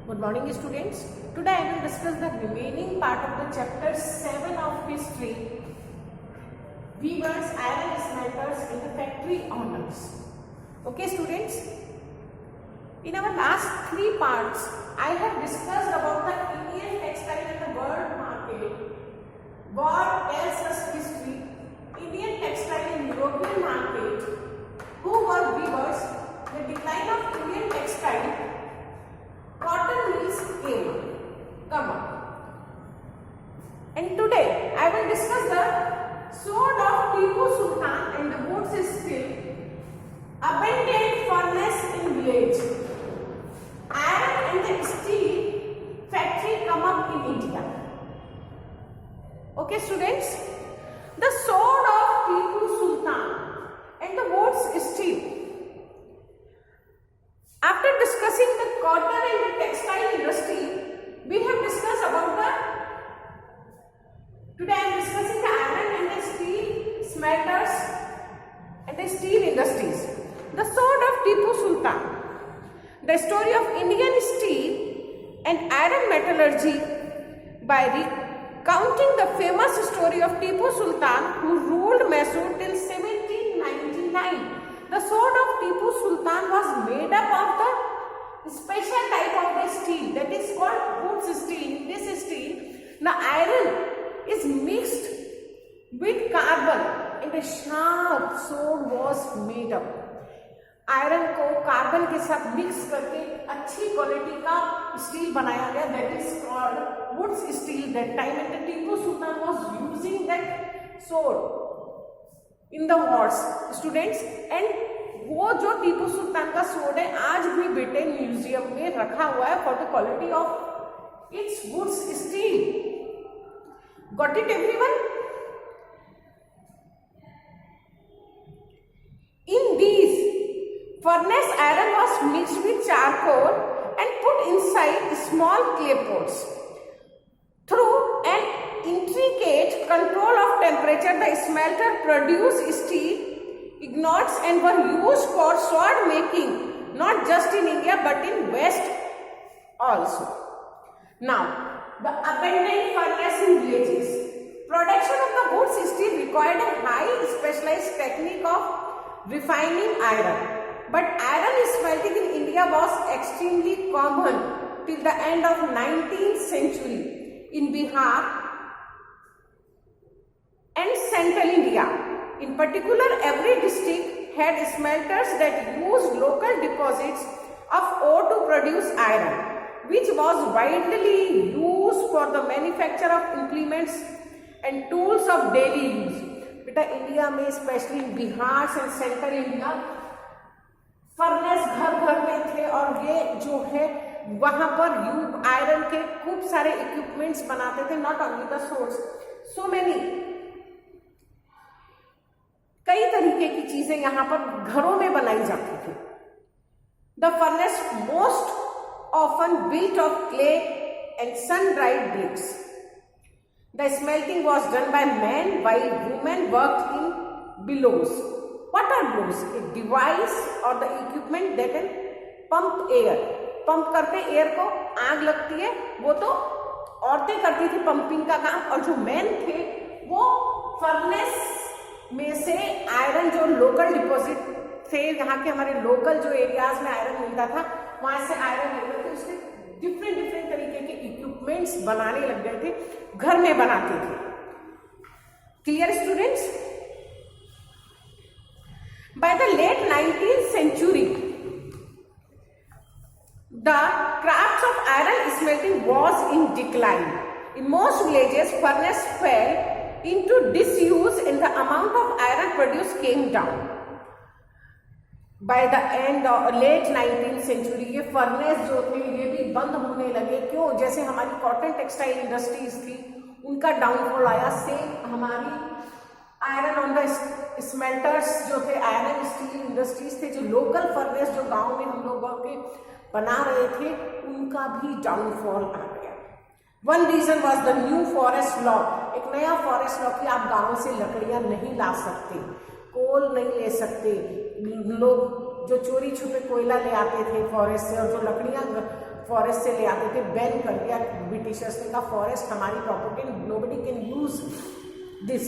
Good morning, students. Today I will discuss the remaining part of the chapter 7 of history. Weavers, iron smelters, and the factory owners. Okay, students. In our last 3 parts, I have discussed about the Indian textile and the world market. What tells us history? Indian textile and European market. Who were weavers? The decline of Indian textile. Cotton mills come up. And today I will discuss the sword of Tipu Sultan and the wood steel, abandoned furnace in village, iron and the steel factory come up in India. Okay, students, the sword of Tipu Sultan and the wood steel. After discussing the cotton and the textile industry, we have discussed about today I am discussing the iron and the steel smelters and the steel industries. The sword of Tipu Sultan, the story of Indian steel and iron metallurgy by recounting the famous story of Tipu Sultan who ruled Mysore till 1799. The sword of Tipu Sultan was made up of the special type of the steel that is called wood steel. This steel, the iron is mixed with carbon and a sharp sword was made up. Iron को carbon के साथ mix करके अच्छी quality का steel बनाया गया, that is called would steel. That time and the Tipu Sultan was using that sword in the Wars students. And वो जो टीपू सुल्तान का स्वॉर्ड है आज भी ब्रिटेन म्यूजियम में रखा हुआ है for the quality of its would steel. Got it everyone? In these furnace iron was mixed with charcoal and put inside small clay pots. Through an intricate control of temperature, the smelter produced steel ingots and were used for sword making, not just in India but in West also. Now, the abandoned furnace in villages. Production of the wood steel required a high specialized technique of refining iron. But iron smelting in India was extremely common till the end of 19th century. In Bihar and central India, in particular, every district had smelters that used local deposits of ore to produce iron, which was widely used for the manufacture of implements and tools of daily use. बेटा India में specially Bihar and central India furnace घर घर में थे और ये जो है वहां पर आयरन के खूब सारे इक्विपमेंट्स बनाते थे. Not only the source, so many कई तरीके की चीजें यहां पर घरों में बनाई जाती थी. The furnace most often built of clay and sun dried bricks. The smelting was done by man while women work in bellows. What are blows? A device or the equipment that can pump air. Pump करते air को आग लगती है, वो तो औरतें करती थी पंपिंग का काम. और जो मैन थे वो फर्नेस में से आयरन जो लोकल डिपॉजिट थे, यहाँ के हमारे लोकल जो एरियाज में आयरन मिलता था वहां से आयरन लेकर के उसके डिफरेंट डिफरेंट तरीके के इक्विपमेंट्स बनाने लग गए थे, घर में बनाते थे. Clear students? By the late 19th century, the crafts of iron smelting was in decline. In most villages, furnace fell into disuse and the amount of iron produced came down. By the end of late 19th century, ये furnace जो थे ये भी बंद होने लगे. क्यों? जैसे हमारी कॉटन टेक्सटाइल इंडस्ट्रीज थी उनका डाउनफॉल आया, से हमारी आयरन ऑन द स्मेल्टर्स जो थे, आयरन स्टील इंडस्ट्रीज थे, जो लोकल फर्नेस जो गांव में हम लोगों के बना रहे थे उनका भी डाउनफॉल आ गया. One reason was the new forest law. एक नया फॉरेस्ट लॉ कि आप गांव से लकड़ियां नहीं ला सकते, कोल नहीं ले सकते. लोग जो चोरी छुपे कोयला ले आते थे फॉरेस्ट से और जो लकड़ियां फॉरेस्ट से ले आते थे, बैन कर दिया ब्रिटिशर्स ने, कहा फॉरेस्ट हमारी property, nobody can use this.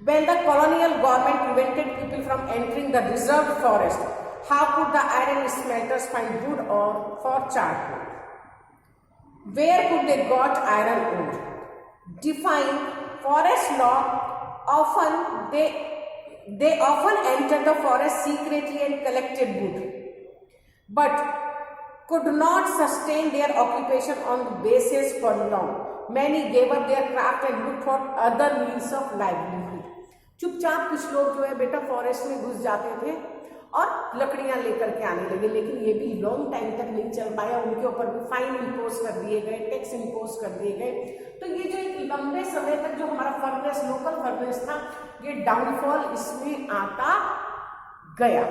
When the colonial government prevented people from entering the reserved forest, how could the iron smelters find wood or for charcoal? Where could they got iron ore? Define forest law. Often they often entered the forest secretly and collected wood, but could not sustain their occupation on the basis for long. Many gave up their craft and looked for other means of livelihood. चुपचाप कुछ लोग जो है बेटा forest में घुस जाते थे और लकड़ियां लेकर के आने लगे, लेकिन ये भी लॉन्ग टाइम तक नहीं चल पाया. उनके ऊपर भी फाइन इम्पोज कर दिए गए, टैक्स इम्पोज कर दिए गए. तो ये जो एक लंबे समय तक जो हमारा फर्नेस, लोकल फर्नेस था, ये डाउनफॉल इसमें आता गया.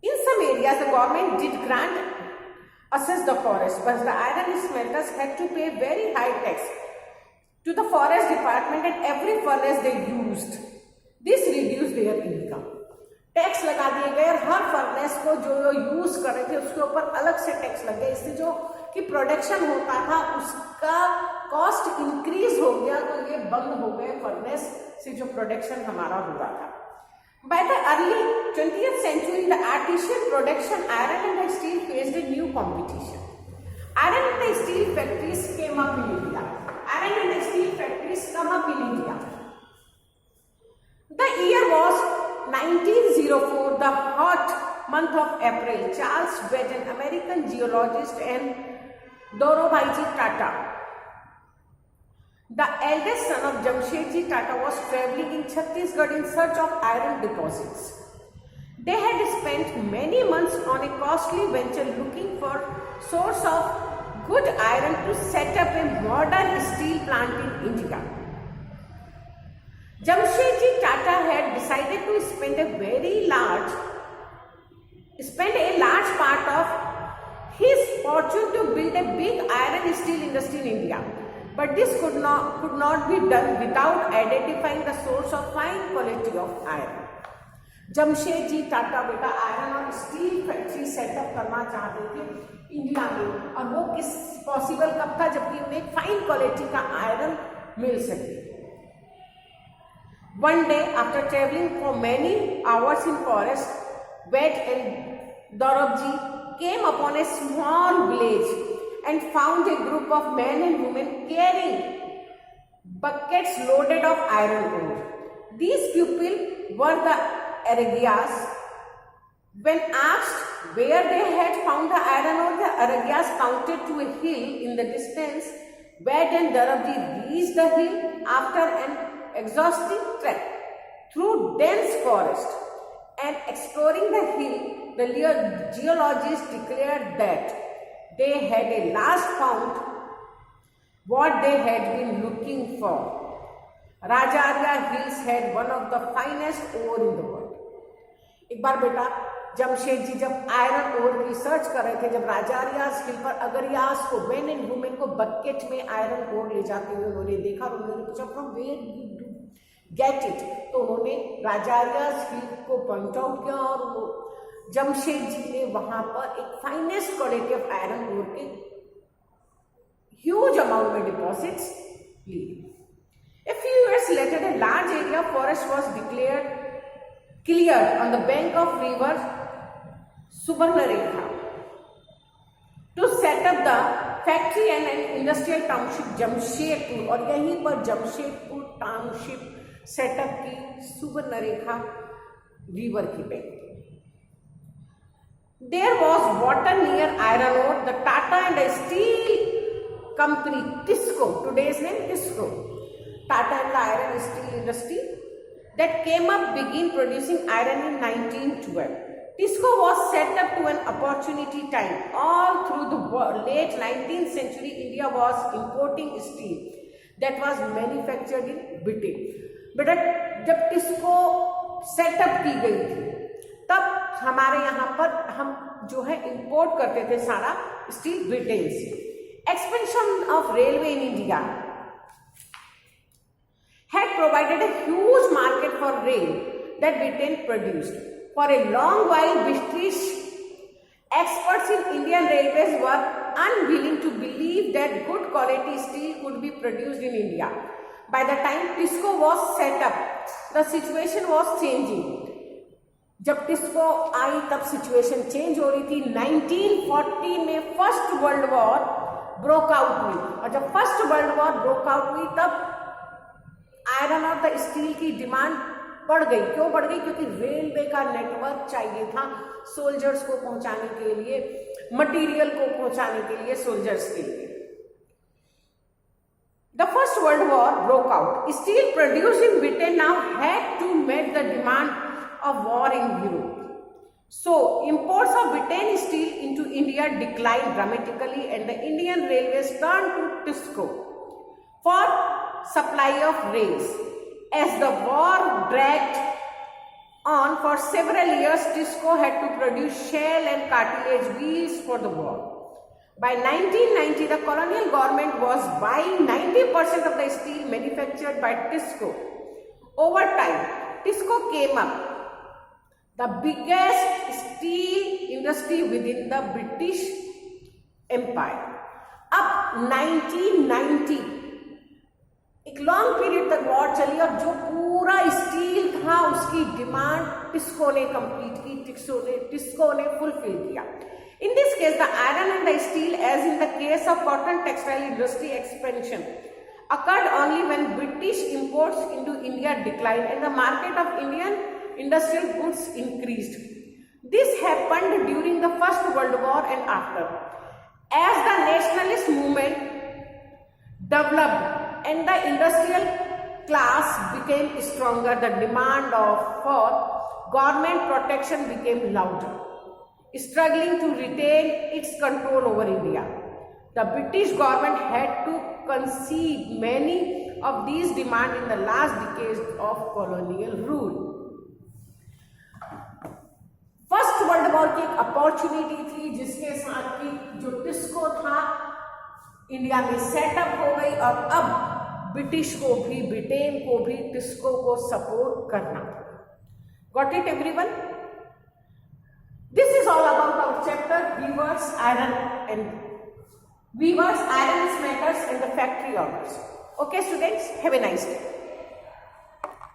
In some areas, the government did grant assess the forest, but the iron smelters had to pay very high tax to the forest department and every furnace they used. This reduced their income. Tax लगा दिए गए और हर furnace को जो use कर रहे थे उसके ऊपर अलग से टैक्स लग गया. इससे जो कि प्रोडक्शन होता था उसका कॉस्ट इंक्रीज हो गया, तो ये बंद हो गए फर्नेस से जो प्रोडक्शन हमारा हो रहा था. By the early 20th century, the artisan production iron and steel faced a new competition. Iron and steel factories came up in India. Iron and steel factories come up in India. The year was 1904, the hot month of April. Charles Babbage, an American geologist, and Dorobhaiji Tata, the eldest son of Jamshedji Tata, was traveling in Chhattisgarh in search of iron deposits. They had spent many months on a costly venture looking for source of good iron to set up a modern steel plant in India. Jamshedji Tata had decided to spend a large part of his fortune to build a big iron steel industry in India. But this could not be done without identifying the source of fine quality of iron. Jamshedji Tata बेटा iron और steel factory setup करना चाहते थे India में, और वो किस possible कब था, जबकि उन्हें फाइन क्वालिटी का आयरन मिल सके. One day, after traveling for many hours in forest, Babbage and Dorobji came upon a small village and found a group of men and women carrying buckets loaded of iron ore. These people were the Aragyas. When asked where they had found the iron ore, the Aragyas pointed to a hill in the distance. Babbage and Dorobji reached the hill after an exhausting trek through dense forest, and exploring the hill, the geologists declared that they had at last found what they had been looking for. Rajaria Hills had one of the finest ore in the world. एक बार बेटा जमशेदजी जब iron ore की search कर रहे थे, जब राजारियास हिल पर अगरियास को, मेन एंड वुमेन को बकेट में आयरन ओर ले जाते हुए उन्होंने देखा और उन्होंने पूछा from where you do get it, तो उन्होंने राजारियास हिल को पॉइंट आउट किया और वो जमशेदजी ने वहां पर एक finest quality of iron ore के ह्यूज अमाउंट में डिपॉजिट्स लिए. A few years later, a large area of forest was cleared on the bank of river Subarnarekha to set up the factory and an industrial township Jamshedpur, और यहीं पर Jamshedpur township setup की Subarnarekha river की bank. There was water near iron ore. The Tata and the steel company Tisco, today's name Tisco, Tata and the iron steel industry that came up began producing iron in 1912. Tisco was set up to an opportunity time. All through the late 19th century, India was importing steel that was manufactured in Britain. बेटा जब TISCO setup की गई थी तब हमारे यहाँ पर हम जो है इंपोर्ट करते थे सारा स्टील ब्रिटेन से. Expansion of railway in India had provided a huge market for rail that Britain produced. For a long while, British Experts in Indian Railways were unwilling to believe that good quality steel could be produced in India. By the time TISCO was set up, the situation was changing. जब टिस्को आई तब situation change हो रही थी। 1940 में first world war broke out हुई, और जब first world war broke out हुई तब आयरन और द स्टील की डिमांड बढ़ गई। क्यों बढ़ गई? क्योंकि रेलवे का नेटवर्क चाहिए था सोल्जर्स को पहुंचाने के लिए, मटेरियल को पहुंचाने के लिए, सोल्जर्स के लिए। The first world war broke out. Steel produced in Britain now had to meet the demand of war in Europe. So, imports of Britain steel into India declined dramatically and the Indian Railways turned to TISCO for supply of rails. As the war dragged on for several years, TISCO had to produce shell and cartilage wheels for the war. By 1990, the colonial government was buying 90% of the steel manufactured by TISCO. Over time, TISCO came up the biggest steel industry within the British Empire. अब 1990 एक long period तक war चली और जो पूरा steel था उसकी demand TISCO ने कंप्लीट की, टिस्को ने फुलफिल किया। In this case the iron and the steel, as in the case of cotton textile industry expansion, occurred only when British imports into India declined and the market of Indian industrial goods increased. This happened during the First World War and after. As the nationalist movement developed and the industrial class became stronger, the demand for government protection became louder, struggling to retain its control over India. The British government had to concede many of these demands in the last decades of colonial rule. First world war की एक opportunity थी जिसके साथ की जो टिस्को था India में setup हो गई, और अब ब्रिटिश को भी, ब्रिटेन को भी टिस्को को सपोर्ट करना। Got it everyone? This is all about our chapter weavers iron smelters and the factory orders. Okay students, have a nice day.